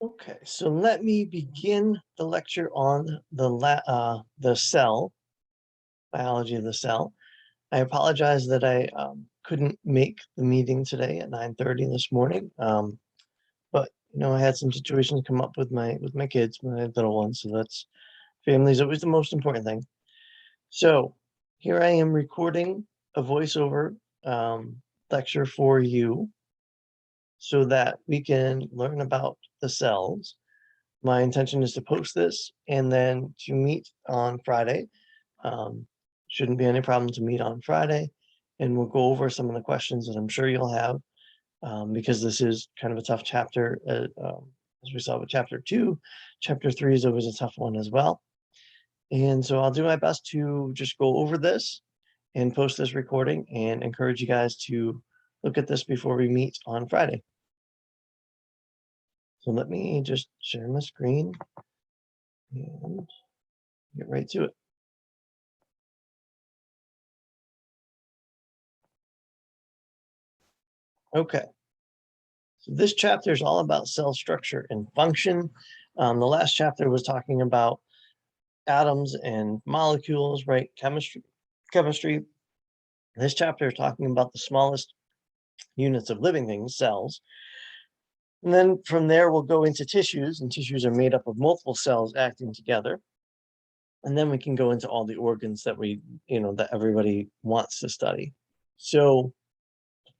Okay, so let me begin the lecture on the cell, biology of the cell. I apologize that I couldn't make the meeting today at 9:30 this morning. But I had some situations come up with my kids, my little ones, so that's family is always the most important thing. So here I am recording a voiceover lecture for you so that we can learn about the cells. My intention is to post this and then to meet on Friday. Um, shouldn't be any problem to meet on Friday, and we'll go over some of the questions that I'm sure you'll have, because this is kind of a tough chapter, as we saw with chapter 2. Chapter 3 is always a tough one as well. And so I'll do my best to just go over this and post this recording and encourage you guys to look at this before we meet on Friday. So let me just share my screen and get right to it. Okay, so this chapter is all about cell structure and function. The last chapter was talking about atoms and molecules, right? Chemistry. This chapter is talking about the smallest units of living things, cells. And then from there, we'll go into tissues, and tissues are made up of multiple cells acting together. And then we can go into all the organs that that everybody wants to study. So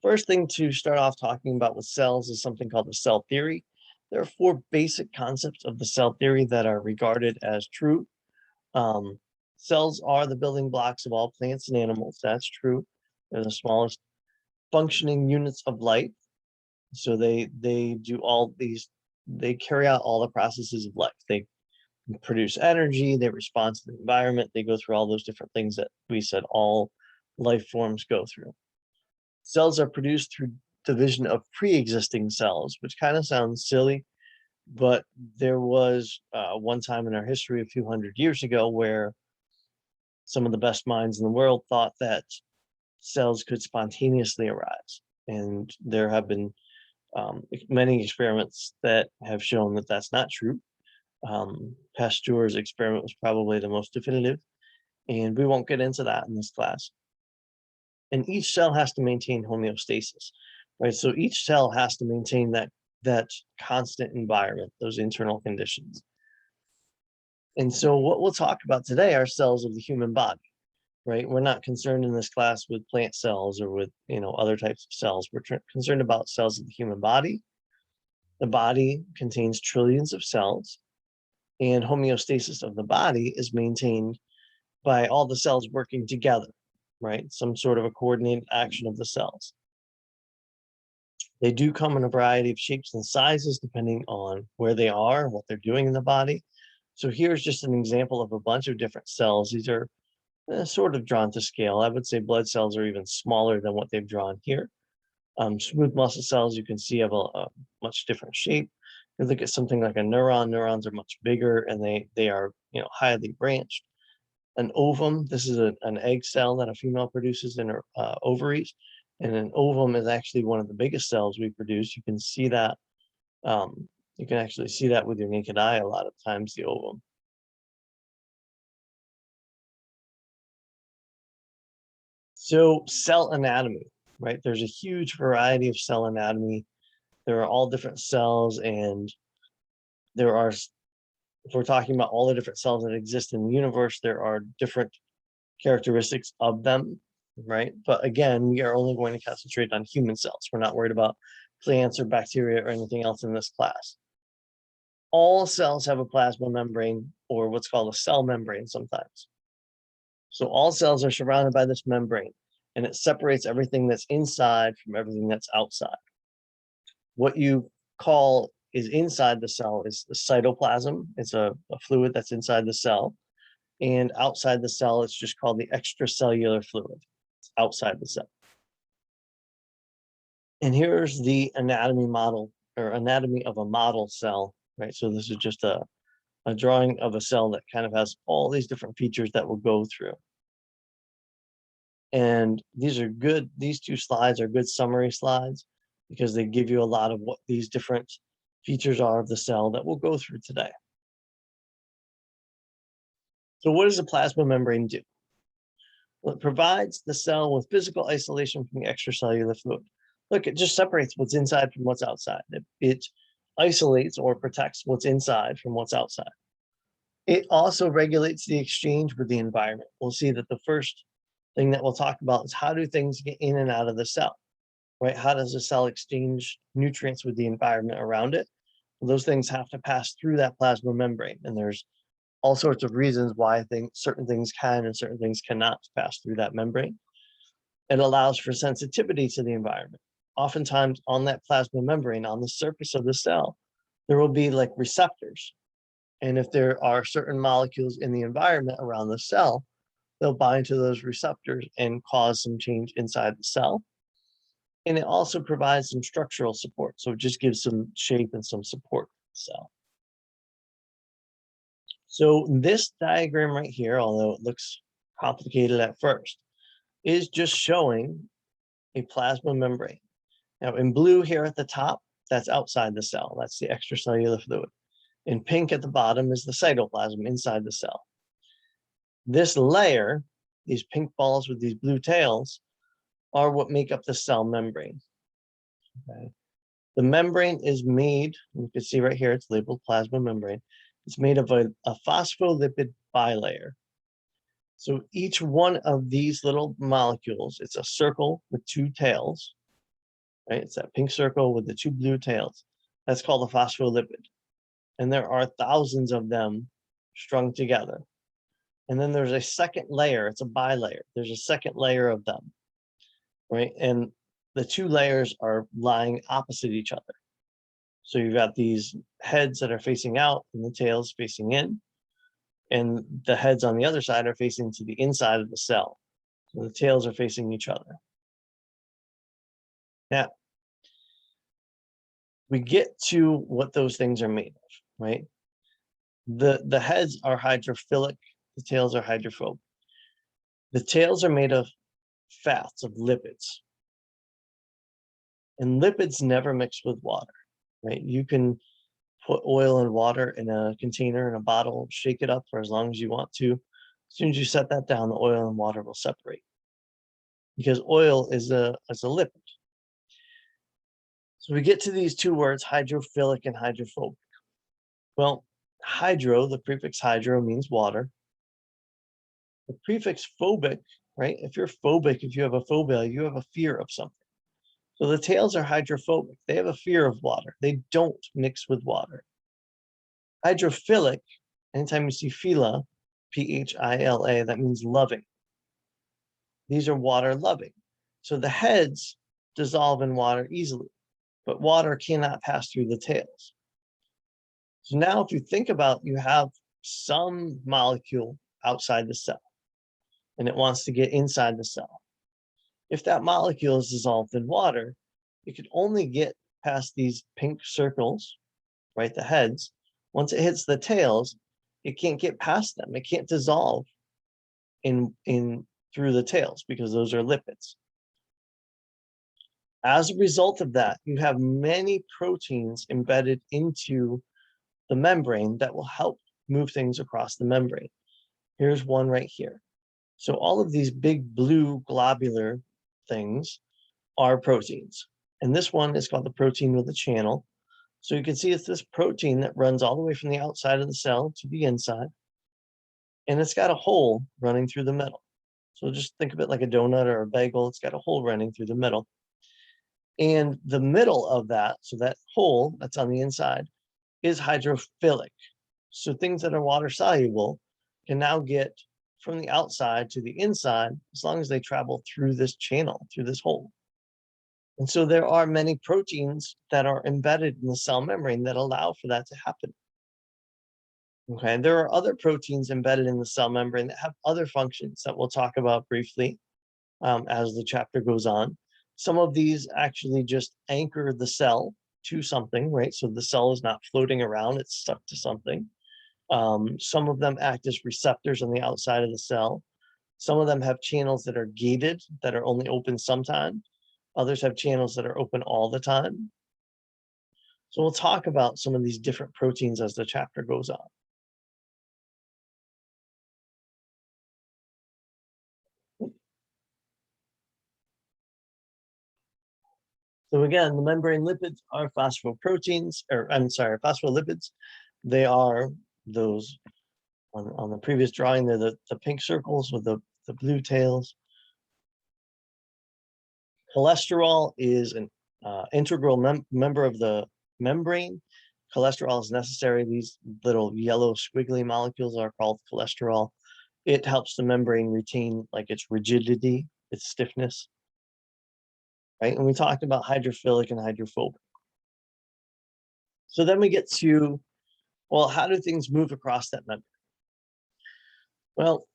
first thing to start off talking about with cells is something called the cell theory. There are four basic concepts of the cell theory that are regarded as true. Um, Cells are the building blocks of all plants and animals. That's true. They're the smallest functioning units of life. So they do all these, they carry out all the processes of life. They produce energy, they respond to the environment, they go through all those different things that we said all life forms go through. Cells are produced through division of pre-existing cells, which kind of sounds silly, but there was one time in our history a few hundred years ago where some of the best minds in the world thought that cells could spontaneously arise. And there have been many experiments that have shown that that's not true. Pasteur's experiment was probably the most definitive, and we won't get into that in this class. And each cell has to maintain homeostasis, right? So each cell has to maintain that constant environment, those internal conditions. And so what we'll talk about today are cells of the human body, right? We're not concerned in this class with plant cells or with other types of cells. We're concerned about cells of the human body. The body contains trillions of cells, and homeostasis of the body is maintained by all the cells working together, right? Some sort of a coordinated action of the cells. They do come in a variety of shapes and sizes depending on where they are and what they're doing in the body. So here's just an example of a bunch of different cells. These are sort of drawn to scale. I would say blood cells are even smaller than what they've drawn here. Smooth muscle cells, you can see, have a much different shape. You look at something like a neuron. Neurons are much bigger, and they are highly branched. An ovum, this is an egg cell that a female produces in her ovaries, and an ovum is actually one of the biggest cells we produce. You can see that. You can actually see that with your naked eye a lot of times, the ovum. So cell anatomy, right? There's a huge variety of cell anatomy. There are all different cells, and there are, if we're talking about all the different cells that exist in the universe, there are different characteristics of them, right? But again, we are only going to concentrate on human cells. We're not worried about plants or bacteria or anything else in this class. All cells have a plasma membrane, or what's called a cell membrane sometimes. So all cells are surrounded by this membrane, and it separates everything that's inside from everything that's outside. What you call is inside the cell is the cytoplasm. It's a fluid that's inside the cell. And outside the cell, it's just called the extracellular fluid. It's outside the cell. And here's the anatomy model, or anatomy of a model cell, right? So this is just a drawing of a cell that kind of has all these different features that we'll go through. And these are good, these two slides are good summary slides because they give you a lot of what these different features are of the cell that we'll go through today. So what does a plasma membrane do? Well, it provides the cell with physical isolation from the extracellular fluid. Look, it just separates what's inside from what's outside. It isolates or protects what's inside from what's outside. It also regulates the exchange with the environment. We'll see that the first thing that we'll talk about is how do things get in and out of the cell, right? How does the cell exchange nutrients with the environment around it? Well, those things have to pass through that plasma membrane, and there's all sorts of reasons why certain things can and certain things cannot pass through that membrane. It allows for sensitivity to the environment. Oftentimes on that plasma membrane, on the surface of the cell, there will be like receptors. And if there are certain molecules in the environment around the cell, they'll bind to those receptors and cause some change inside the cell. And it also provides some structural support. So it just gives some shape and some support to the cell. So this diagram right here, although it looks complicated at first, is just showing a plasma membrane. Now in blue here at the top, that's outside the cell. That's the extracellular fluid. In pink at the bottom is the cytoplasm inside the cell. This layer, these pink balls with these blue tails, are what make up the cell membrane. Okay. The membrane is made, you can see right here, it's labeled plasma membrane. It's made of a phospholipid bilayer. So each one of these little molecules, it's a circle with two tails, right? It's that pink circle with the two blue tails. That's called a phospholipid. And there are thousands of them strung together. And then there's a second layer, it's a bilayer. There's a second layer of them, right? And the two layers are lying opposite each other. So you've got these heads that are facing out and the tails facing in, and the heads on the other side are facing to the inside of the cell. So the tails are facing each other. Now, we get to what those things are made of, right? The heads are hydrophilic, the tails are hydrophobic. The tails are made of fats, of lipids. And lipids never mix with water, right? You can put oil and water in a container, in a bottle, shake it up for as long as you want to. As soon as you set that down, the oil and water will separate because oil is a lipid. So we get to these two words, hydrophilic and hydrophobic. Well, hydro, the prefix hydro means water. The prefix phobic, right? If you're phobic, if you have a phobia, you have a fear of something. So the tails are hydrophobic. They have a fear of water. They don't mix with water. Hydrophilic, anytime you see phila, P-H-I-L-A, that means loving. These are water loving. So the heads dissolve in water easily, but water cannot pass through the tails. So now if you think about, you have some molecule outside the cell and it wants to get inside the cell. If that molecule is dissolved in water, it could only get past these pink circles, right, the heads. Once it hits the tails, it can't get past them. It can't dissolve in through the tails because those are lipids. As a result of that, you have many proteins embedded into the membrane that will help move things across the membrane. Here's one right here. So all of these big blue globular things are proteins. And this one is called the protein with a channel. So you can see it's this protein that runs all the way from the outside of the cell to the inside. And it's got a hole running through the middle. So just think of it like a donut or a bagel. It's got a hole running through the middle. And the middle of that, so that hole that's on the inside, is hydrophilic. So things that are water soluble can now get from the outside to the inside as long as they travel through this channel, through this hole. And so there are many proteins that are embedded in the cell membrane that allow for that to happen. Okay, there are other proteins embedded in the cell membrane that have other functions that we'll talk about briefly as the chapter goes on. Some of these actually just anchor the cell to something, right? So the cell is not floating around, it's stuck to something. Some of them act as receptors on the outside of the cell. Some of them have channels that are gated, that are only open sometimes. Others have channels that are open all the time. So we'll talk about some of these different proteins as the chapter goes on. So again, the membrane lipids are phosphoproteins, or I'm sorry, phospholipids. They are those on the previous drawing, they're the pink circles with the blue tails. Cholesterol is an integral member of the membrane. Cholesterol is necessary. These little yellow squiggly molecules are called cholesterol. It helps the membrane retain like its rigidity, its stiffness, right? And we talked about hydrophilic and hydrophobic. So then we get to, well, how do things move across that membrane? Well,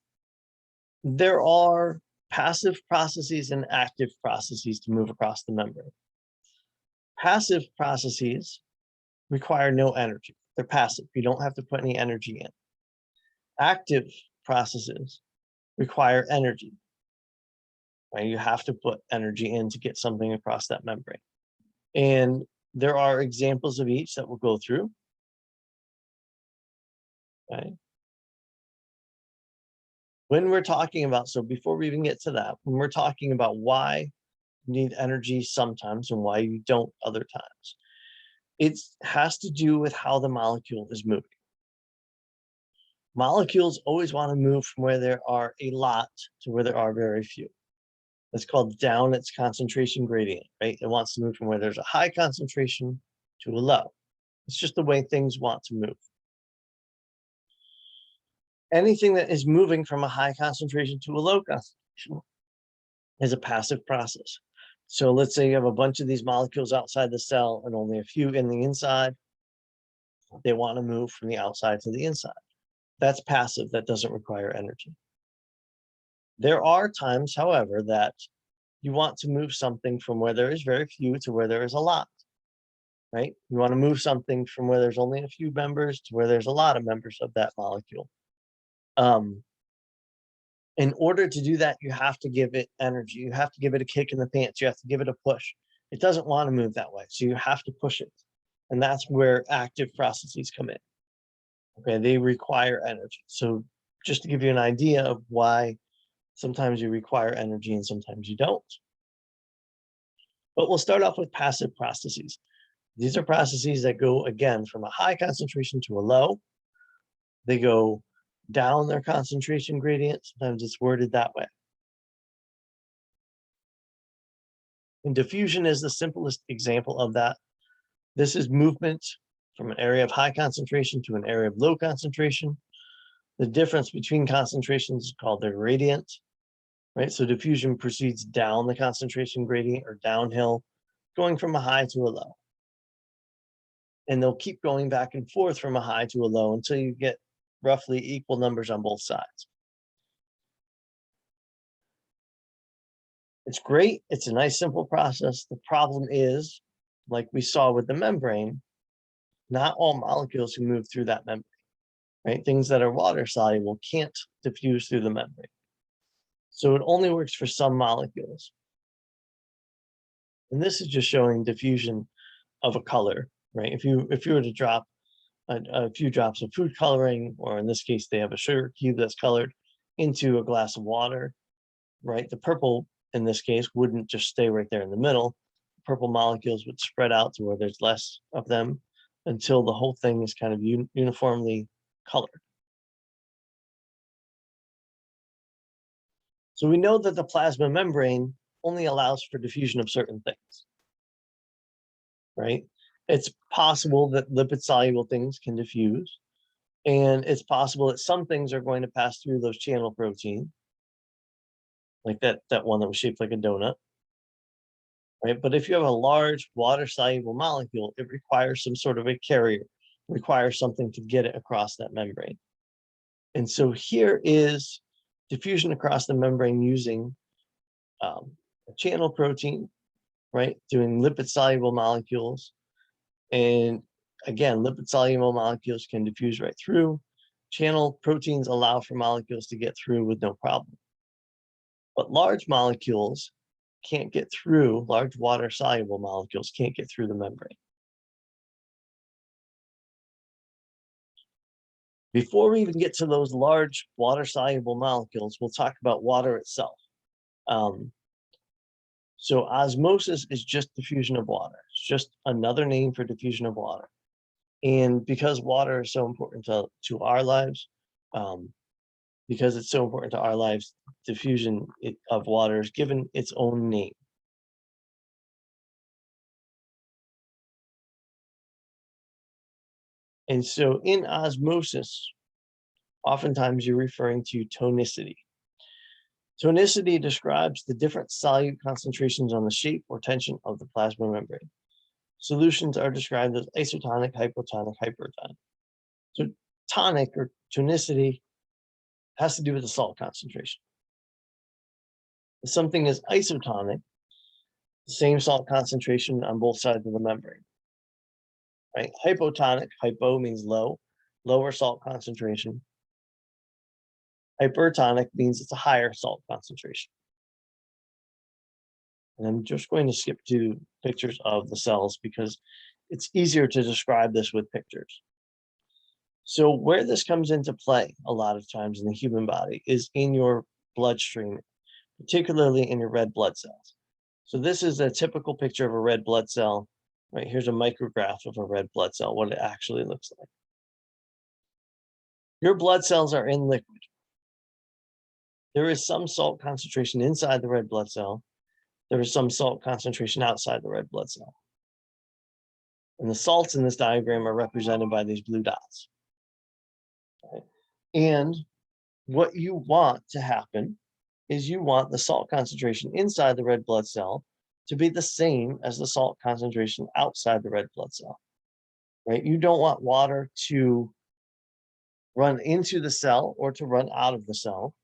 there are passive processes and active processes to move across the membrane. Passive processes require no energy. They're passive. You don't have to put any energy in. Active processes require energy, right? You have to put energy in to get something across that membrane. And there are examples of each that we'll go through. Okay. When we're talking about, so before we even get to that, when we're talking about why you need energy sometimes and why you don't other times, it has to do with how the molecule is moving. Molecules always want to move from where there are a lot to where there are very few. That's called down its concentration gradient, right? It wants to move from where there's a high concentration to a low. It's just the way things want to move. Anything that is moving from a high concentration to a low concentration is a passive process. So let's say you have a bunch of these molecules outside the cell and only a few in the inside. They want to move from the outside to the inside. That's passive. That doesn't require energy. There are times, however, that you want to move something from where there is very few to where there is a lot, right? You want to move something from where there's only a few members to where there's a lot of members of that molecule. In order to do that, you have to give it energy. You have to give it a kick in the pants. You have to give it a push. It doesn't want to move that way, so you have to push it. And that's where active processes come in. Okay, they require energy. So just to give you an idea of why sometimes you require energy and sometimes you don't. But we'll start off with passive processes. These are processes that go, again, from a high concentration to a low. They go down their concentration gradient. Sometimes it's worded that way. And diffusion is the simplest example of that. This is movement from an area of high concentration to an area of low concentration. The difference between concentrations is called their gradient, right? So diffusion proceeds down the concentration gradient or downhill, going from a high to a low. And they'll keep going back and forth from a high to a low until you get roughly equal numbers on both sides. It's great. It's a nice, simple process. The problem is, like we saw with the membrane, not all molecules can move through that membrane, right? Things that are water soluble can't diffuse through the membrane. So it only works for some molecules. And this is just showing diffusion of a color, right? If you were to drop a few drops of food coloring, or in this case, they have a sugar cube that's colored into a glass of water, right? The purple, in this case, wouldn't just stay right there in the middle. Purple molecules would spread out to where there's less of them until the whole thing is kind of uniformly colored. So we know that the plasma membrane only allows for diffusion of certain things, right? It's possible that lipid-soluble things can diffuse, and it's possible that some things are going to pass through those channel proteins, like that one that was shaped like a donut, right? But if you have a large water-soluble molecule, it requires some sort of a carrier, requires something to get it across that membrane. And so here is diffusion across the membrane using a channel protein, right? Doing lipid-soluble molecules. And again, lipid-soluble molecules can diffuse right through. Channel proteins allow for molecules to get through with no problem. But large molecules can't get through, large water-soluble molecules can't get through the membrane. Before we even get to those large water-soluble molecules, we'll talk about water itself. So osmosis is just diffusion of water. It's just another name for diffusion of water. And because water is so important to our lives, because it's so important to our lives, diffusion of water is given its own name. And so in osmosis, oftentimes you're referring to tonicity. Tonicity describes the different solute concentrations on the shape or tension of the plasma membrane. Solutions are described as isotonic, hypotonic, hypertonic. So tonic or tonicity has to do with the salt concentration. If something is isotonic, the same salt concentration on both sides of the membrane. Right? Hypotonic, hypo means low, lower salt concentration. Hypertonic means it's a higher salt concentration. And I'm just going to skip to pictures of the cells because it's easier to describe this with pictures. So where this comes into play a lot of times in the human body is in your bloodstream, particularly in your red blood cells. So this is a typical picture of a red blood cell. Right, here's a micrograph of a red blood cell, what it actually looks like. Your blood cells are in liquid. There is some salt concentration inside the red blood cell. There is some salt concentration outside the red blood cell. And the salts in this diagram are represented by these blue dots. Right? And what you want to happen is you want the salt concentration inside the red blood cell to be the same as the salt concentration outside the red blood cell, right? You don't want water to run into the cell or to run out of the cell.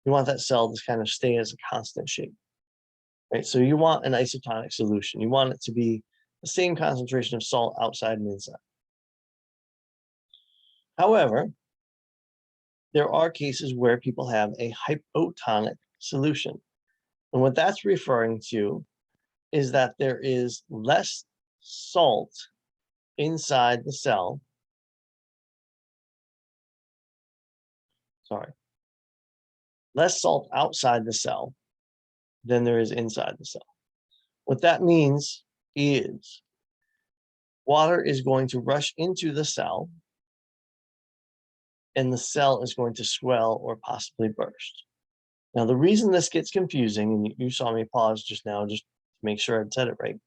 You want that cell to kind of stay as a constant shape, right? So you want an isotonic solution. You want it to be the same concentration of salt outside and inside. However, there are cases where people have a hypotonic solution. And what that's referring to is that there is less salt inside the cell. Sorry. Less salt outside the cell than there is inside the cell. What that means is water is going to rush into the cell and the cell is going to swell or possibly burst. Now, the reason this gets confusing, and you saw me pause just now just to make sure I said it right,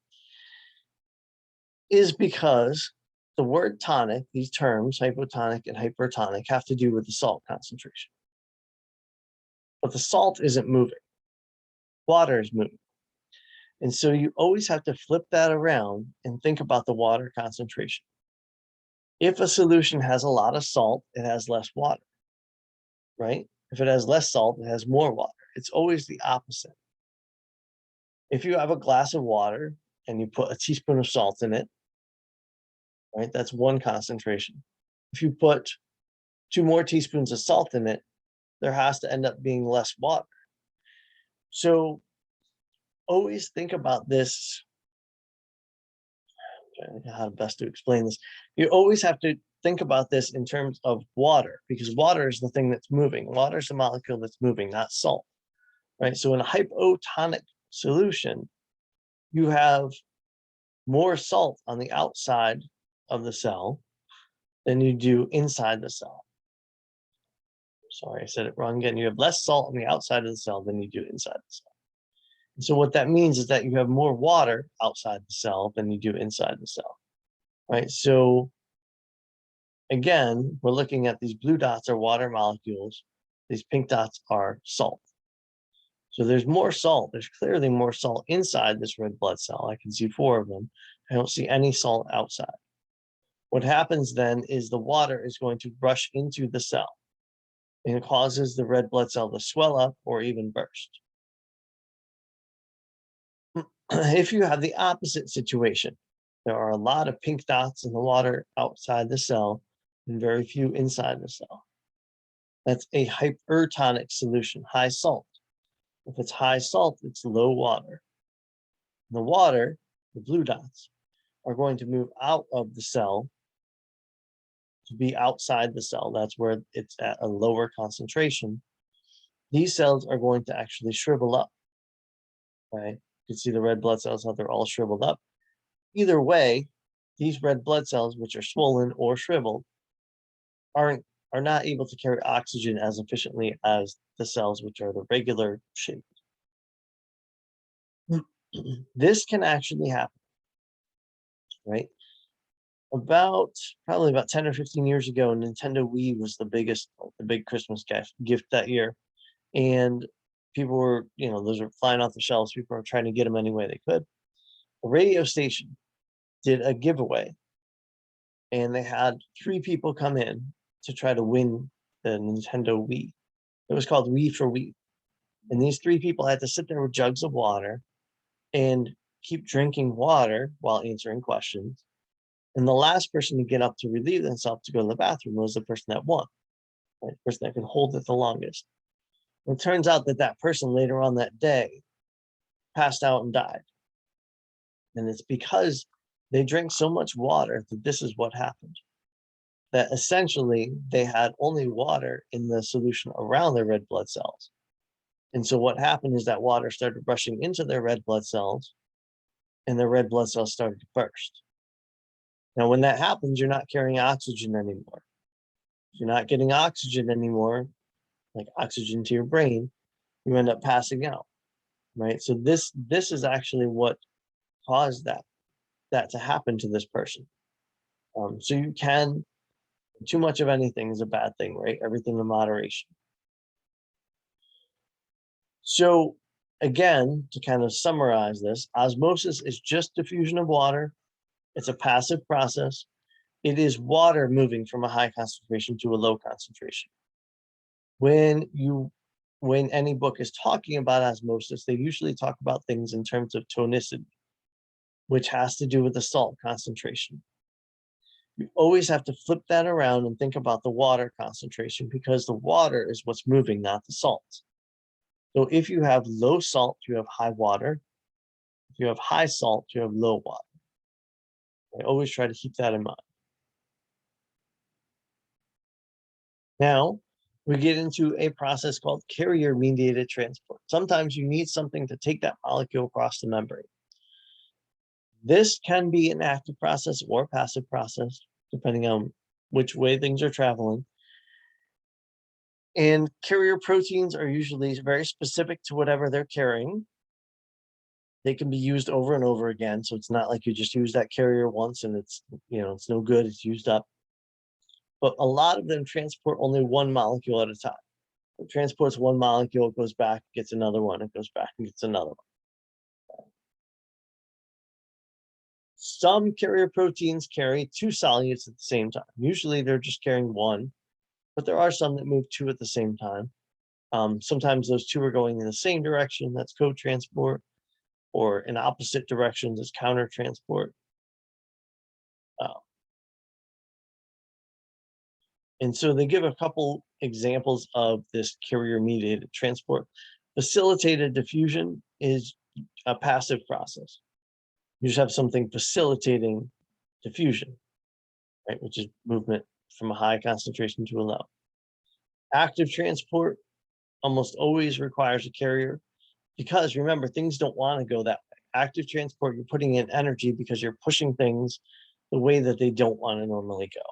is because the word tonic, these terms, hypotonic and hypertonic, have to do with the salt concentration. But the salt isn't moving. Water is moving. And so you always have to flip that around and think about the water concentration. If a solution has a lot of salt, it has less water, right? If it has less salt, it has more water. It's always the opposite. If you have a glass of water and you put a teaspoon of salt in it, right, that's one concentration. If you put 2 more teaspoons of salt in it, there has to end up being less water. So always think about this. I'm trying to think how best to explain this. You always have to think about this in terms of water, because water is the thing that's moving. Water is the molecule that's moving, not salt, right? So in a hypotonic solution, you have more salt on the outside of the cell than you do inside the cell. Sorry, I said it wrong again. You have less salt on the outside of the cell than you do inside the cell. And so what that means is that you have more water outside the cell than you do inside the cell, right? So again, we're looking at these blue dots are water molecules. These pink dots are salt. So there's more salt. There's clearly more salt inside this red blood cell. I can see 4 of them. I don't see any salt outside. What happens then is the water is going to rush into the cell and it causes the red blood cell to swell up or even burst. If you have the opposite situation, there are a lot of pink dots in the water outside the cell and very few inside the cell. That's a hypertonic solution, high salt. If it's high salt, it's low water. The water, the blue dots, are going to move out of the cell to be outside the cell. That's where it's at a lower concentration. These cells are going to actually shrivel up, right? You can see the red blood cells, how they're all shriveled up. Either way, these red blood cells, which are swollen or shriveled, are not able to carry oxygen as efficiently as the cells which are the regular shape. This can actually happen, right? Probably about 10 or 15 years ago, Nintendo Wii was the big Christmas gift that year. And people were, those were flying off the shelves. People were trying to get them any way they could. A radio station did a giveaway, and they had 3 people come in to try to win the Nintendo Wii. It was called Wii for Wii. And these 3 people had to sit there with jugs of water and keep drinking water while answering questions. And the last person to get up to relieve themselves to go to the bathroom was the person that won, right? The person that could hold it the longest. It turns out that that person later on that day passed out and died. And it's because they drank so much water that this is what happened. That essentially they had only water in the solution around their red blood cells. And so what happened is that water started rushing into their red blood cells, and their red blood cells started to burst. Now, when that happens, you're not carrying oxygen anymore. If you're not getting oxygen anymore, like oxygen to your brain, you end up passing out, right? So this is actually what caused that to happen to this person. So you can, too much of anything is a bad thing, right? Everything in moderation. So again, to kind of summarize this, osmosis is just diffusion of water. It's a passive process. It is water moving from a high concentration to a low concentration. When any book is talking about osmosis, they usually talk about things in terms of tonicity, which has to do with the salt concentration. You always have to flip that around and think about the water concentration, because the water is what's moving, not the salt. So if you have low salt, you have high water. If you have high salt, you have low water. I always try to keep that in mind. Now, we get into a process called carrier-mediated transport. Sometimes you need something to take that molecule across the membrane. This can be an active process or a passive process, depending on which way things are traveling. And carrier proteins are usually very specific to whatever they're carrying. They can be used over and over again, so it's not like you just use that carrier once and it's no good, it's used up. But a lot of them transport only one molecule at a time. It transports one molecule, it goes back, gets another one, it goes back and gets another one. Some carrier proteins carry 2 solutes at the same time. Usually they're just carrying one, but there are some that move 2 at the same time. Sometimes those 2 are going in the same direction, that's co-transport, or in opposite directions as counter-transport. And so they give a couple examples of this carrier-mediated transport. Facilitated diffusion is a passive process. You just have something facilitating diffusion, right? Which is movement from a high concentration to a low. Active transport almost always requires a carrier, because remember, things don't want to go that way. Active transport, you're putting in energy because you're pushing things the way that they don't want to normally go.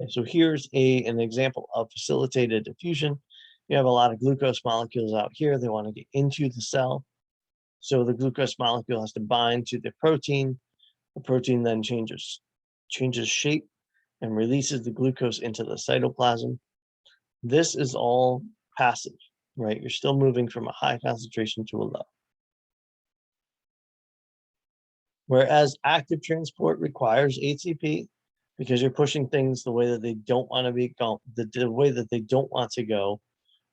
And so here's an example of facilitated diffusion. You have a lot of glucose molecules out here. They want to get into the cell. So the glucose molecule has to bind to the protein. The protein then changes shape and releases the glucose into the cytoplasm. This is all passive, right? You're still moving from a high concentration to a low. Whereas active transport requires ATP, because you're pushing things the way that they don't want to be going, the way that they don't want to go.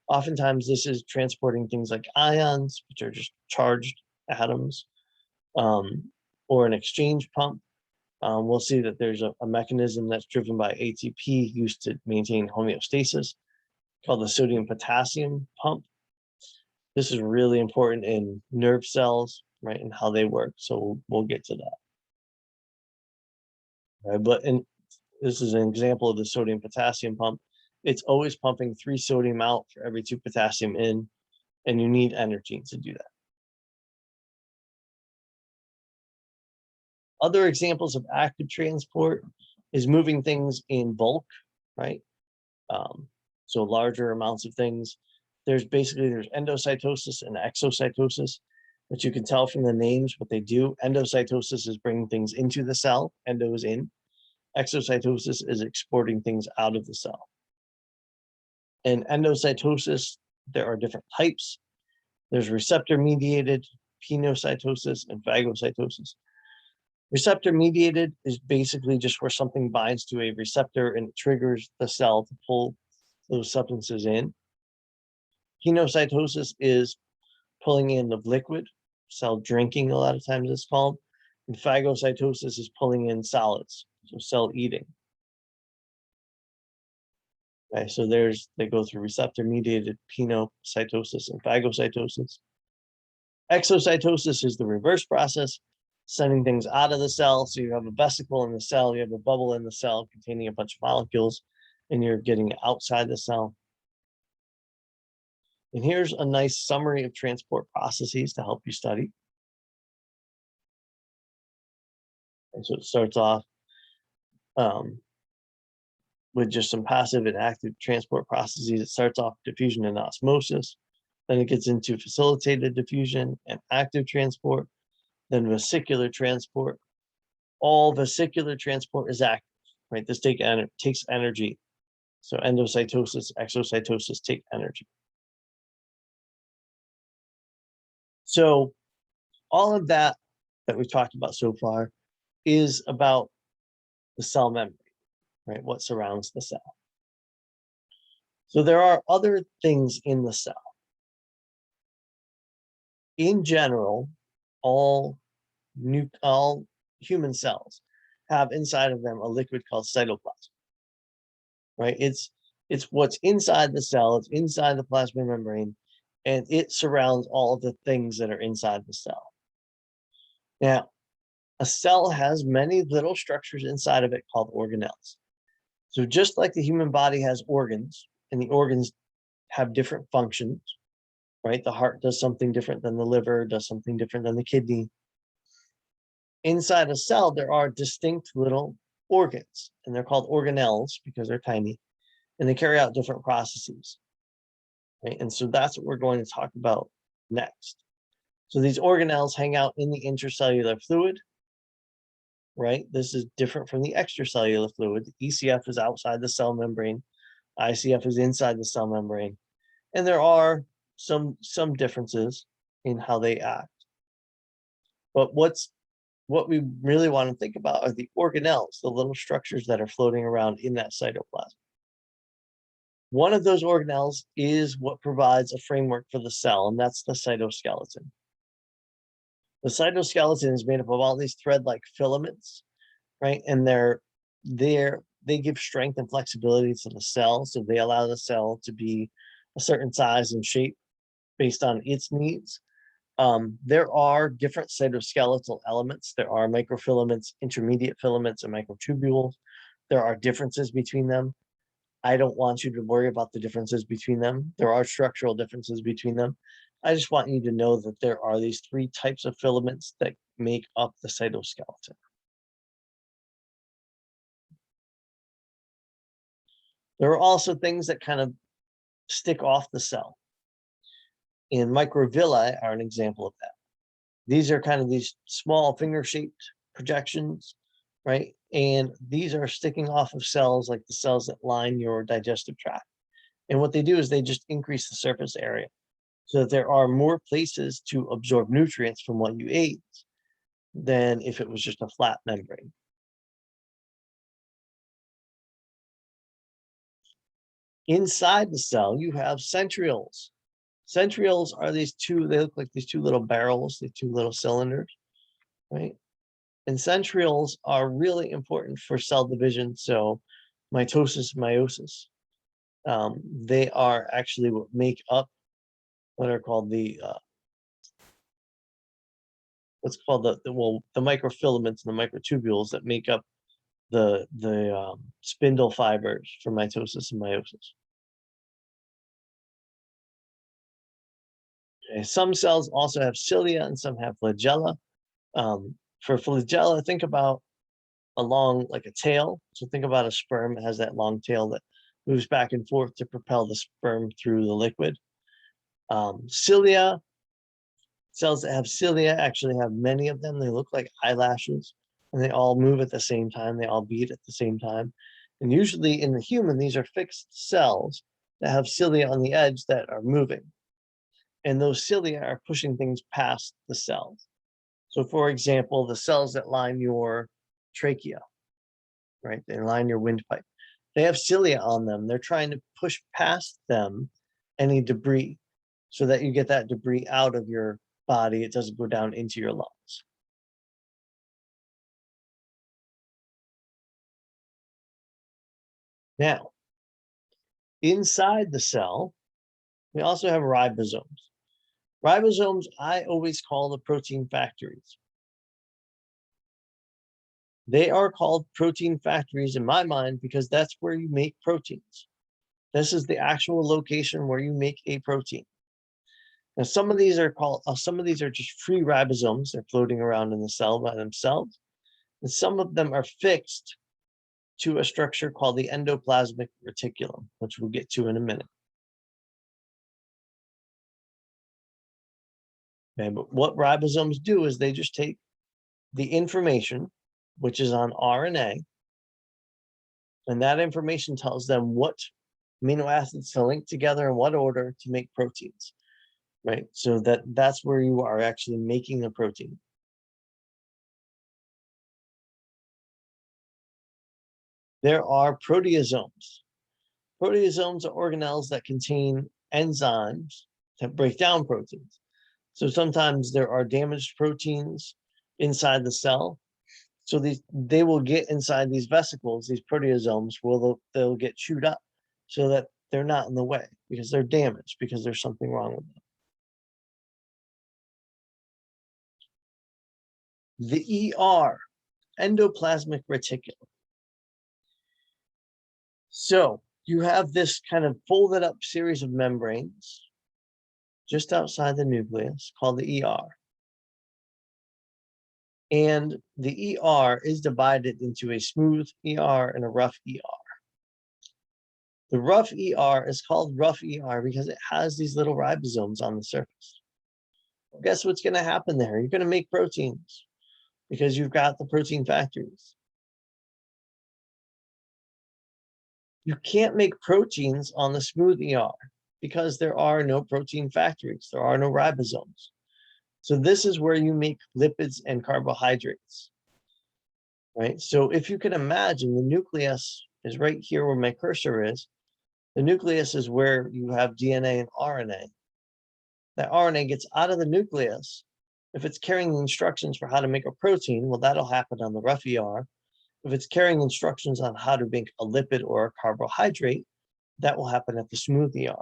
Oftentimes, this is transporting things like ions, which are just charged atoms, or an exchange pump. We'll see that there's a mechanism that's driven by ATP used to maintain homeostasis, called the sodium-potassium pump. This is really important in nerve cells, right, and how they work. So we'll get to that. right? This is an example of the sodium potassium pump. It's always pumping 3 sodium out for every 2 potassium in, and you need energy to do that. Other examples of active transport is moving things in bulk, right? So larger amounts of things. There's endocytosis and exocytosis, which you can tell from the names what they do. Endocytosis is bringing things into the cell, endo is in. Exocytosis is exporting things out of the cell. In endocytosis, there are different types. There's receptor-mediated pinocytosis and phagocytosis. Receptor-mediated is basically just where something binds to a receptor and it triggers the cell to pull those substances in. Pinocytosis is pulling in of liquid, cell drinking a lot of times it's called. And phagocytosis is pulling in solids, so cell eating. Okay, so they go through receptor-mediated pinocytosis and phagocytosis. Exocytosis is the reverse process, sending things out of the cell. So you have a vesicle in the cell, you have a bubble in the cell containing a bunch of molecules, and you're getting it outside the cell. And here's a nice summary of transport processes to help you study. And so it starts off with just some passive and active transport processes. It starts off diffusion and osmosis. Then it gets into facilitated diffusion and active transport, then vesicular transport. All vesicular transport is active, right? This takes energy. So endocytosis, exocytosis take energy. So all of that we've talked about so far is about the cell membrane, right? What surrounds the cell. So there are other things in the cell. In general, all human cells have inside of them a liquid called cytoplasm, right? It's what's inside the cell, it's inside the plasma membrane, and it surrounds all of the things that are inside the cell. Now, a cell has many little structures inside of it called organelles. So just like the human body has organs, and the organs have different functions, right? The heart does something different than the liver, does something different than the kidney. Inside a cell, there are distinct little organs, and they're called organelles because they're tiny, and they carry out different processes, right? And so that's what we're going to talk about next. So these organelles hang out in the intracellular fluid, right? This is different from the extracellular fluid. The ECF is outside the cell membrane. ICF is inside the cell membrane. And there are some differences in how they act. But what we really want to think about are the organelles, the little structures that are floating around in that cytoplasm. One of those organelles is what provides a framework for the cell, and that's the cytoskeleton. The cytoskeleton is made up of all these thread-like filaments, right? And they give strength and flexibility to the cell, so they allow the cell to be a certain size and shape based on its needs. There are different cytoskeletal elements. There are microfilaments, intermediate filaments, and microtubules. There are differences between them. I don't want you to worry about the differences between them. There are structural differences between them. I just want you to know that there are these 3 types of filaments that make up the cytoskeleton. There are also things that kind of stick off the cell. And microvilli are an example of that. These are kind of these small finger-shaped projections, right? And these are sticking off of cells like the cells that line your digestive tract. And what they do is they just increase the surface area so that there are more places to absorb nutrients from what you ate than if it was just a flat membrane. Inside the cell, you have centrioles. Centrioles are they look like these 2 little barrels, these 2 little cylinders, right? And centrioles are really important for cell division, so mitosis, meiosis. They are actually what make up what are called the what's called the microfilaments and the microtubules that make up the spindle fibers for mitosis and meiosis. Okay, some cells also have cilia and some have flagella. For flagella, think about like a tail. So think about a sperm. It has that long tail that moves back and forth to propel the sperm through the liquid. Cilia, cells that have cilia actually have many of them. They look like eyelashes and they all move at the same time. They all beat at the same time. And usually in the human, these are fixed cells that have cilia on the edge that are moving. And those cilia are pushing things past the cells. So for example, the cells that line your trachea, right? They line your windpipe. They have cilia on them. They're trying to push past them any debris so that you get that debris out of your body. It doesn't go down into your lungs. Now, inside the cell, we also have ribosomes. Ribosomes, I always call the protein factories. They are called protein factories in my mind because that's where you make proteins. This is the actual location where you make a protein. Now, some of these are just free ribosomes. They're floating around in the cell by themselves. And some of them are fixed to a structure called the endoplasmic reticulum, which we'll get to in a minute. Okay, but what ribosomes do is they just take the information, which is on RNA, and that information tells them what amino acids to link together in what order to make proteins, right? So that's where you are actually making the protein. There are proteasomes. Proteasomes are organelles that contain enzymes that break down proteins. So sometimes there are damaged proteins inside the cell. So they will get inside these vesicles, these proteasomes, they'll get chewed up so that they're not in the way because they're damaged, because there's something wrong with them. The ER, endoplasmic reticulum. So you have this kind of folded up series of membranes just outside the nucleus called the ER. And the ER is divided into a smooth ER and a rough ER. The rough ER is called rough ER because it has these little ribosomes on the surface. Well, guess what's going to happen there? You're going to make proteins because you've got the protein factories. You can't make proteins on the smooth ER because there are no protein factories. There are no ribosomes. So this is where you make lipids and carbohydrates, right? So if you can imagine, the nucleus is right here where my cursor is. The nucleus is where you have DNA and RNA. That RNA gets out of the nucleus. If it's carrying the instructions for how to make a protein, well, that'll happen on the rough ER. If it's carrying instructions on how to make a lipid or a carbohydrate, that will happen at the smooth ER.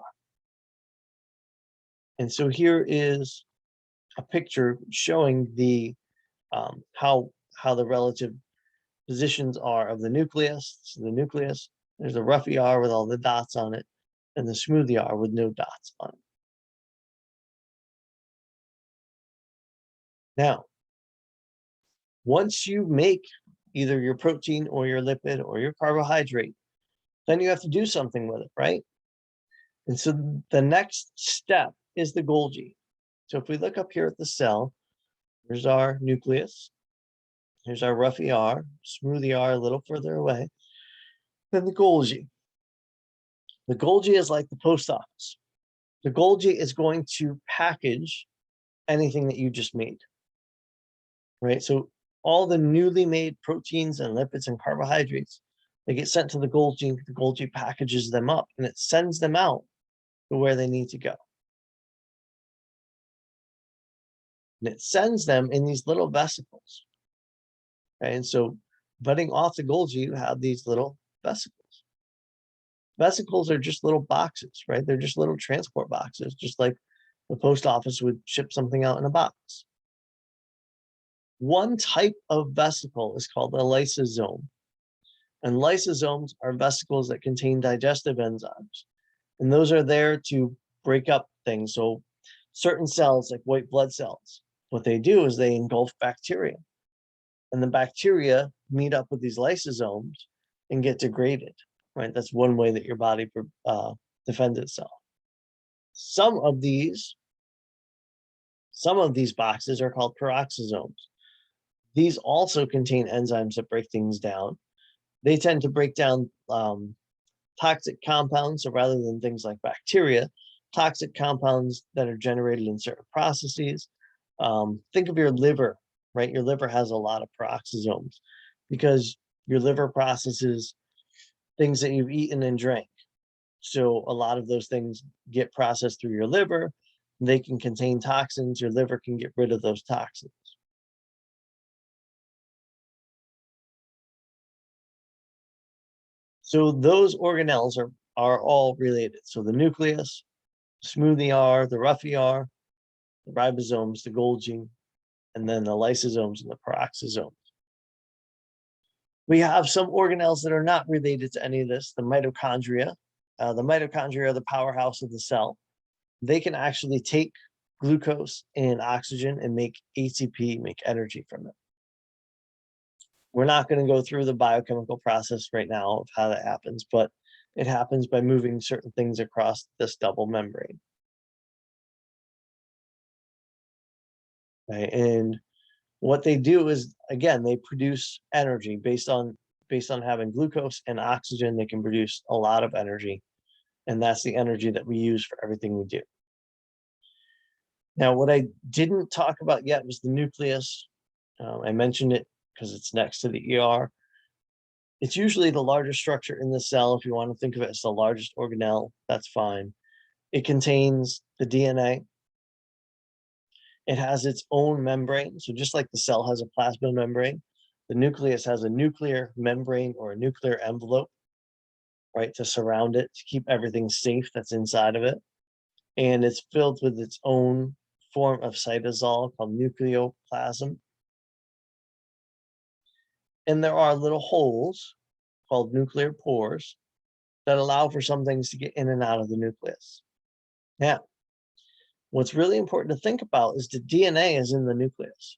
And so here is a picture showing the how the relative positions are of the nucleus. So the nucleus, there's a rough ER with all the dots on it, and the smooth ER with no dots on it. Now, once you make either your protein or your lipid or your carbohydrate, then you have to do something with it, right? And so the next step is the Golgi. So if we look up here at the cell, here's our nucleus. Here's our rough ER, smooth ER a little further away. Then the Golgi. The Golgi is like the post office. The Golgi is going to package anything that you just made, right? So all the newly made proteins and lipids and carbohydrates, they get sent to the Golgi. The Golgi packages them up and it sends them out to where they need to go. And it sends them in these little vesicles. Okay? And so budding off the Golgi, you have these little vesicles. Vesicles are just little boxes, right? They're just little transport boxes, just like the post office would ship something out in a box. One type of vesicle is called a lysosome. And lysosomes are vesicles that contain digestive enzymes. And those are there to break up things. So certain cells, like white blood cells, what they do is they engulf bacteria. And the bacteria meet up with these lysosomes and get degraded, right? That's one way that your body defends itself. Some of these boxes are called peroxisomes. These also contain enzymes that break things down. They tend to break down toxic compounds. So rather than things like bacteria, toxic compounds that are generated in certain processes. Think of your liver, right? Your liver has a lot of peroxisomes because your liver processes things that you've eaten and drank. So a lot of those things get processed through your liver. They can contain toxins. Your liver can get rid of those toxins. So those organelles are all related. So the nucleus, smooth ER, the rough ER, the ribosomes, the Golgi, and then the lysosomes and the peroxisomes. We have some organelles that are not related to any of this. The mitochondria. The mitochondria are the powerhouse of the cell. They can actually take glucose and oxygen and make ATP, make energy from it. We're not going to go through the biochemical process right now of how that happens, but it happens by moving certain things across this double membrane. Right? And what they do is, again, they produce energy based on having glucose and oxygen. They can produce a lot of energy, and that's the energy that we use for everything we do. Now, what I didn't talk about yet was the nucleus. I mentioned it because it's next to the ER. It's usually the largest structure in the cell. If you want to think of it as the largest organelle, that's fine. It contains the DNA. It has its own membrane. So just like the cell has a plasma membrane, the nucleus has a nuclear membrane or a nuclear envelope, right, to surround it, to keep everything safe that's inside of it. And it's filled with its own form of cytosol called nucleoplasm. And there are little holes called nuclear pores that allow for some things to get in and out of the nucleus. Now, what's really important to think about is the DNA is in the nucleus.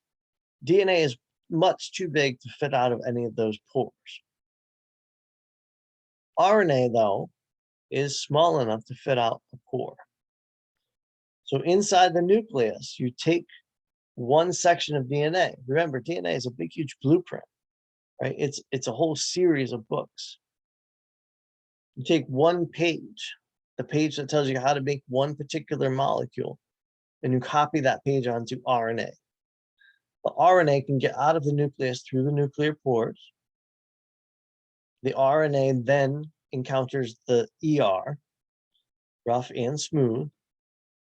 DNA is much too big to fit out of any of those pores. RNA, though, is small enough to fit out a pore. So inside the nucleus, you take one section of DNA. Remember, DNA is a big, huge blueprint, right? It's a whole series of books. You take one page, the page that tells you how to make one particular molecule, and you copy that page onto RNA. The RNA can get out of the nucleus through the nuclear pores. The RNA then encounters the ER, rough and smooth.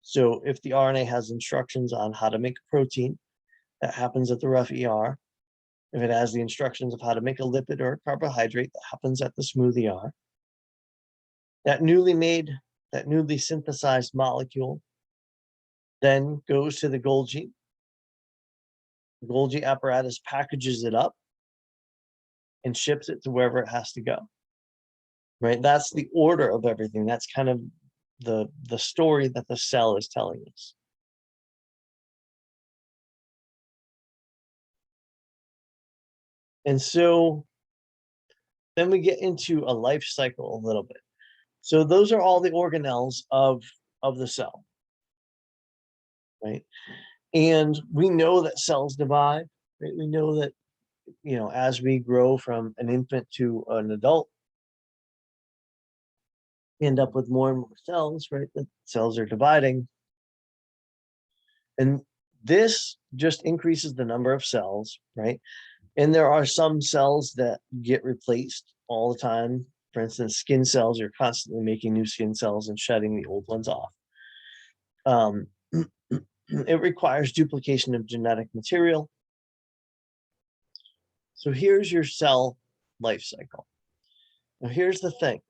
So if the RNA has instructions on how to make a protein, that happens at the rough ER. If it has the instructions of how to make a lipid or a carbohydrate, that happens at the smooth ER. That newly synthesized molecule then goes to the Golgi. The Golgi apparatus packages it up and ships it to wherever it has to go. Right? That's the order of everything. That's kind of the story that the cell is telling us. And so then we get into a life cycle a little bit. So those are all the organelles of the cell, right? And we know that cells divide, right? We know that, as we grow from an infant to an adult, we end up with more and more cells, right? The cells are dividing. And this just increases the number of cells, right? And there are some cells that get replaced all the time. For instance, skin cells, you're constantly making new skin cells and shedding the old ones off. It requires duplication of genetic material. So here's your cell life cycle. Now here's the thing.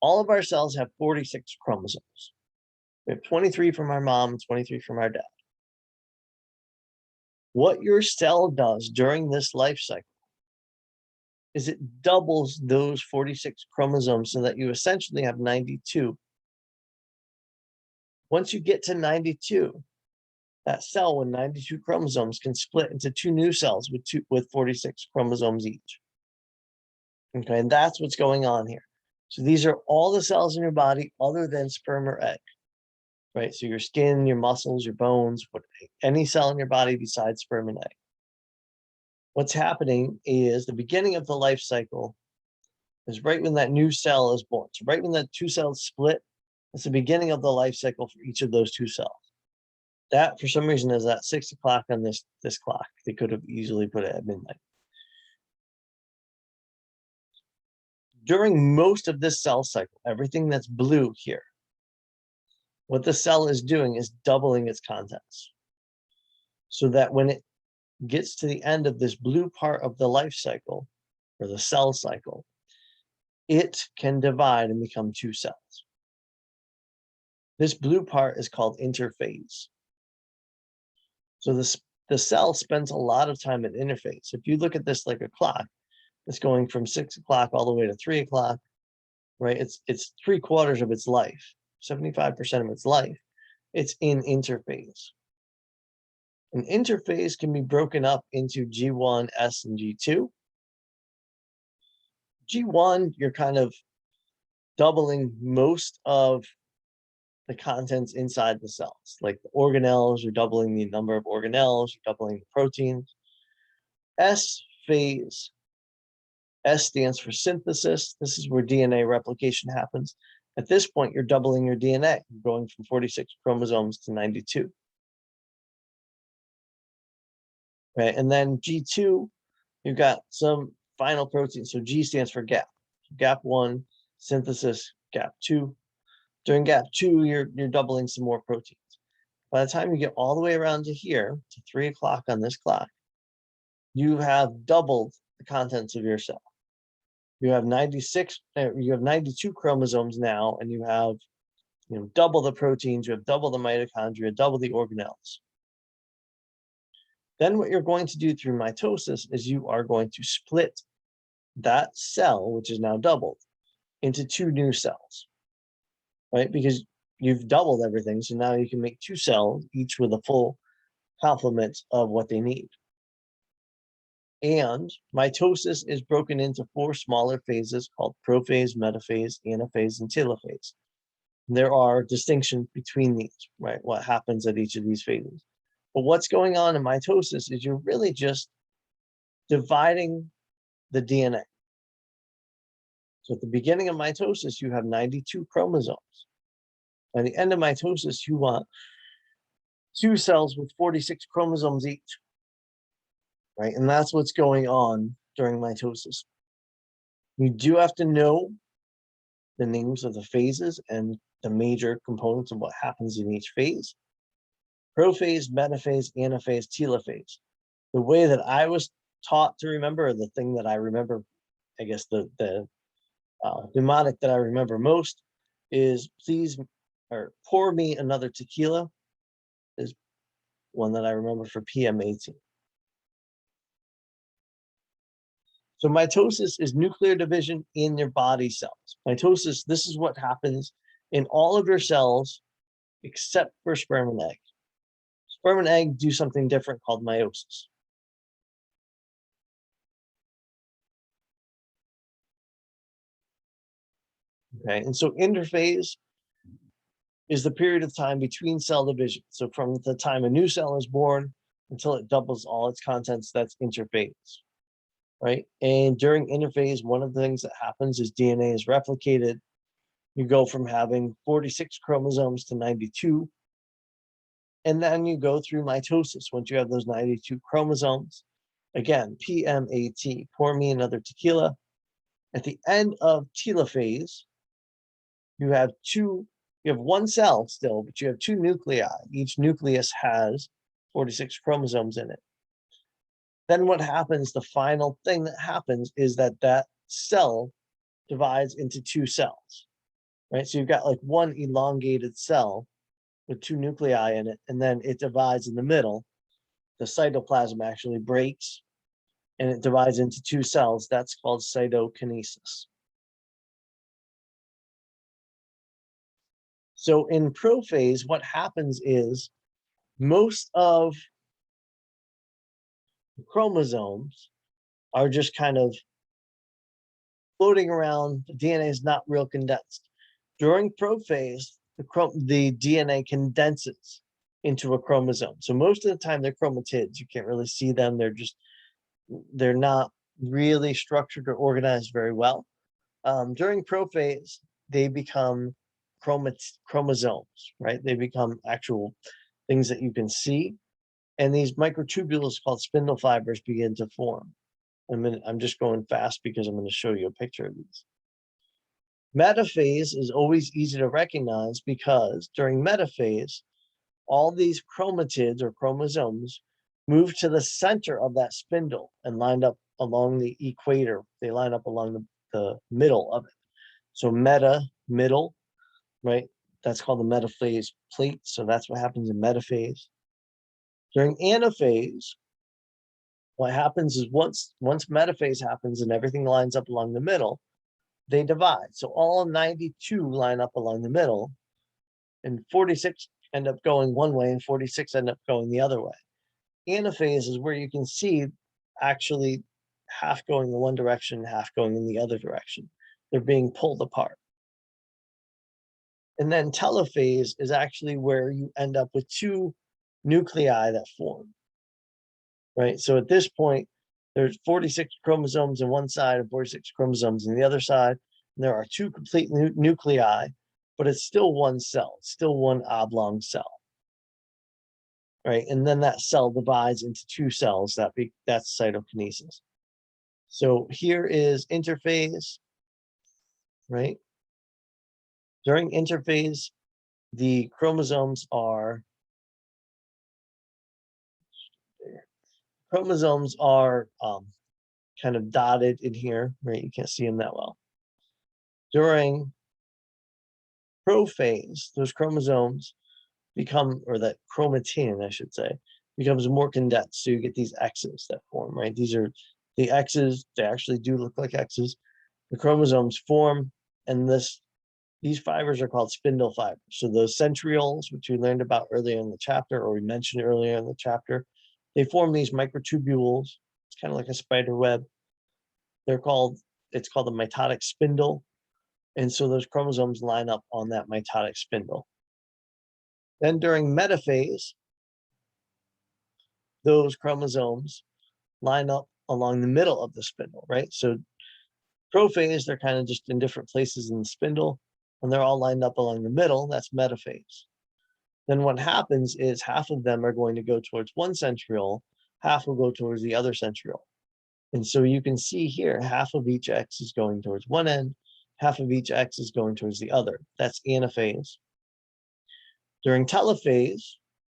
All of our cells have 46 chromosomes. We have 23 from our mom and 23 from our dad. What your cell does during this life cycle is it doubles those 46 chromosomes so that you essentially have 92. Once you get to 92, that cell with 92 chromosomes can split into two new cells with 46 chromosomes each. Okay, and that's what's going on here. So these are all the cells in your body other than sperm or egg, right? So your skin, your muscles, your bones, any cell in your body besides sperm and egg. What's happening is the beginning of the life cycle is right when that new cell is born. So right when that two cells split, it's the beginning of the life cycle for each of those two cells. That, for some reason, is at 6 o'clock on this clock. They could have easily put it at midnight. During most of this cell cycle, everything that's blue here, what the cell is doing is doubling its contents. So that when it gets to the end of this blue part of the life cycle, or the cell cycle, it can divide and become two cells. This blue part is called interphase. So the cell spends a lot of time at interphase. If you look at this like a clock, it's going from 6 o'clock all the way to 3 o'clock, right? It's 3/4 of its life, 75% of its life. It's in interphase. An interphase can be broken up into G1, S, and G2. G1, you're kind of doubling most of the contents inside the cells, like the organelles, you're doubling the number of organelles, you're doubling the proteins. S phase, S stands for synthesis. This is where DNA replication happens. At this point, you're doubling your DNA, going from 46 chromosomes to 92. Right, and then G2, you've got some final protein. So G stands for gap. Gap 1, synthesis, gap 2. During gap 2, you're doubling some more proteins. By the time you get all the way around to here, to 3 o'clock on this clock, you have doubled the contents of your cell. You have 92 chromosomes now, and you have double the proteins, you have double the mitochondria, double the organelles. Then what you're going to do through mitosis is you are going to split that cell, which is now doubled, into two new cells, right? Because you've doubled everything, so now you can make two cells, each with a full complement of what they need. And mitosis is broken into 4 smaller phases called prophase, metaphase, anaphase, and telophase. There are distinctions between these, right? What happens at each of these phases. But what's going on in mitosis is you're really just dividing the DNA. So at the beginning of mitosis, you have 92 chromosomes. By the end of mitosis, you want 2 cells with 46 chromosomes each, right? And that's what's going on during mitosis. You do have to know the names of the phases and the major components of what happens in each phase. Prophase, metaphase, anaphase, telophase. The way that I was taught to remember, or the thing that I remember, I guess the mnemonic that I remember most is pour me another tequila, is one that I remember for PM18. So mitosis is nuclear division in your body cells. Mitosis, this is what happens in all of your cells except for sperm and egg. Sperm and egg do something different called meiosis. Okay, and so interphase is the period of time between cell division. So from the time a new cell is born until it doubles all its contents, that's interphase, right? And during interphase, one of the things that happens is DNA is replicated. You go from having 46 chromosomes to 92. And then you go through mitosis. Once you have those 92 chromosomes, again, PMAT, pour me another tequila. At the end of telophase, you have one cell still, but you have 2 nuclei. Each nucleus has 46 chromosomes in it. Then what happens, the final thing that happens is that cell divides into 2 cells, right? So you've got like one elongated cell with 2 nuclei in it, and then it divides in the middle. The cytoplasm actually breaks, and it divides into 2 cells. That's called cytokinesis. So in prophase, what happens is most of the chromosomes are just kind of floating around. The DNA is not real condensed. During prophase, the DNA condenses into a chromosome. So most of the time they're chromatids. You can't really see them. They're not really structured or organized very well. During prophase, they become chromosomes, right? They become actual things that you can see. And these microtubules called spindle fibers begin to form. I'm just going fast because I'm going to show you a picture of these. Metaphase is always easy to recognize because during metaphase, all these chromatids or chromosomes move to the center of that spindle and lined up along the equator. They line up along the middle of it. So middle, right? That's called the metaphase plate. So that's what happens in metaphase. During anaphase, what happens is once metaphase happens and everything lines up along the middle, they divide. So all 92 line up along the middle, and 46 end up going one way and 46 end up going the other way. Anaphase is where you can see actually half going in one direction, half going in the other direction. They're being pulled apart. And then telophase is actually where you end up with 2 nuclei that form, right? So at this point, there's 46 chromosomes on one side and 46 chromosomes on the other side. And there are 2 complete nuclei, but it's still one cell, it's still one oblong cell, right? And then that cell divides into 2 cells. That's cytokinesis. So here is interphase, right? During interphase, the chromosomes are kind of dotted in here, right? You can't see them that well. During prophase, those chromosomes become, or that chromatin, I should say, becomes more condensed. So you get these X's that form, right? These are the X's. They actually do look like X's. The chromosomes form, and these fibers are called spindle fibers. So those centrioles, which we learned about earlier in the chapter, or we mentioned earlier in the chapter, they form these microtubules. It's kind of like a spider web. It's called the mitotic spindle. And so those chromosomes line up on that mitotic spindle. Then during metaphase, those chromosomes line up along the middle of the spindle, right? So prophase, they're kind of just in different places in the spindle, and they're all lined up along the middle. That's metaphase. Then what happens is half of them are going to go towards one centriole, half will go towards the other centriole. And so you can see here, half of each X is going towards one end, half of each X is going towards the other. That's anaphase. During telophase,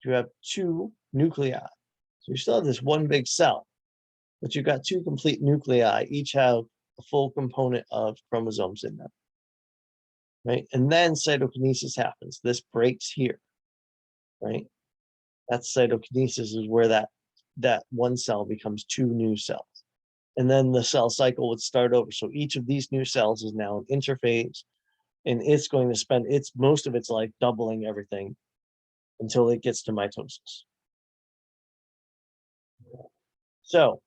you have 2 nuclei. So you still have this one big cell, but you've got 2 complete nuclei, each have a full component of chromosomes in them, right? And then cytokinesis happens. This breaks here, right? That's cytokinesis, is where that one cell becomes 2 new cells. And then the cell cycle would start over. So each of these new cells is now an interphase, and it's going to spend most of its life doubling everything until it gets to mitosis. So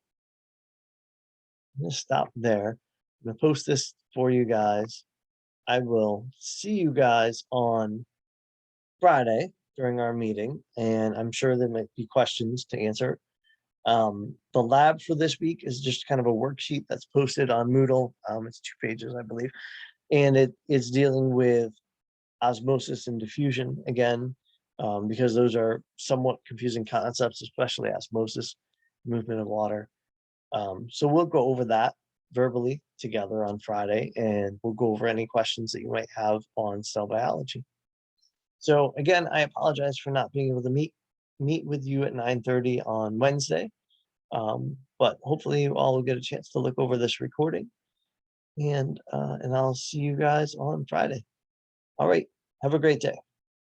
I'm going to stop there. I'm going to post this for you guys. I will see you guys on Friday during our meeting, and I'm sure there might be questions to answer. The lab for this week is just kind of a worksheet that's posted on Moodle. It's 2 pages, I believe, and it is dealing with osmosis and diffusion again, because those are somewhat confusing concepts, especially osmosis, movement of water. So we'll go over that verbally together on Friday, and we'll go over any questions that you might have on cell biology. So again, I apologize for not being able to meet with you at 9:30 on Wednesday, but hopefully you all will get a chance to look over this recording, and I'll see you guys on Friday. All right, have a great day.